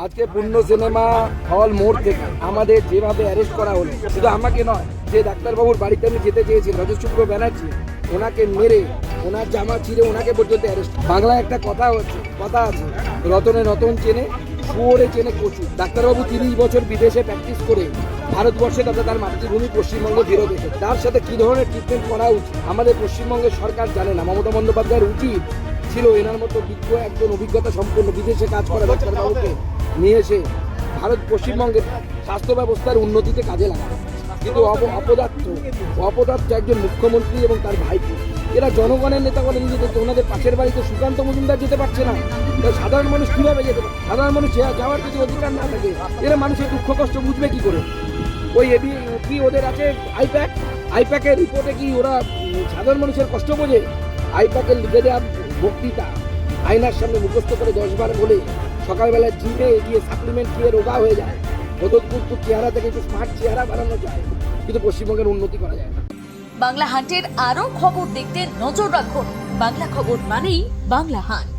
আজকে পূর্ণ cinema hall মোড় থেকে আমাদের যেভাবে অ্যারেস্ট করা হলো, শুধু আমাকে নয়, যে ডাক্তারবাবুর বাড়িতে আমি যেতে চেয়েছি রজতশুক্র ব্যানার্জি, ওনাকে মেরে ওনার জামা ছিঁড়ে ওনাকে পর্যন্ত অ্যারেস্ট। বাংলায় একটা কথা আছে, রতনে রতন চেনে, শুয়োরে চেনে কচু। ডাক্তারবাবু 30 বছর বিদেশে প্র্যাকটিস করে ভারতবর্ষে তথা তার মাতৃভূমি পশ্চিমবঙ্গে ফেরত এসে তার সাথে কি ধরনের ট্রিটমেন্ট করা উচিত আমাদের পশ্চিমবঙ্গের সরকার জানে না। মমতা বন্দ্যোপাধ্যায়ের উচিত ছিল এনার মতো বিজ্ঞ একজন অভিজ্ঞতা সম্পন্ন বিদেশে কাজ করা ডাক্তারবাবুকে নিয়ে এসে পশ্চিমবঙ্গের স্বাস্থ্য ব্যবস্থার উন্নতিতে কাজে লাগানো। কিন্তু অপদার্থ একজন মুখ্যমন্ত্রী এবং তার ভাইকে, এরা জনগণের নেতা বলে নিজেদের, ওনাদের পাশের বাড়িতে সুকান্ত মজুমদার যেতে পারছে না, সাধারণ মানুষ কিভাবে যেতে পারে? সাধারণ মানুষ যাওয়ার কিছু অধিকার না থাকে, এরা মানুষের দুঃখ কষ্ট বুঝবে কি করে? ওই কি ওদের আছে আইপ্যাকের রিপোর্টে কি ওরা সাধারণ মানুষের কষ্ট বোঝে? আইপ্যাকের লিখে দেওয়া বক্তৃতা আয়নার সামনে মুখস্থ করে 10 বার বলে সকালবেলা জিমে গিয়ে সাপ্লিমেন্ট খেয়ে রোগা হয়ে যায়। বদলপুর চেহারা থেকে একটু স্মার্ট চেহারা বানানো যায়, কিন্তু পশ্চিমবঙ্গের উন্নতি করা যায় না। বাংলা হান্টের আরো খবর দেখতে নজর রাখুন। বাংলা খবর মানেই বাংলা হান্ট।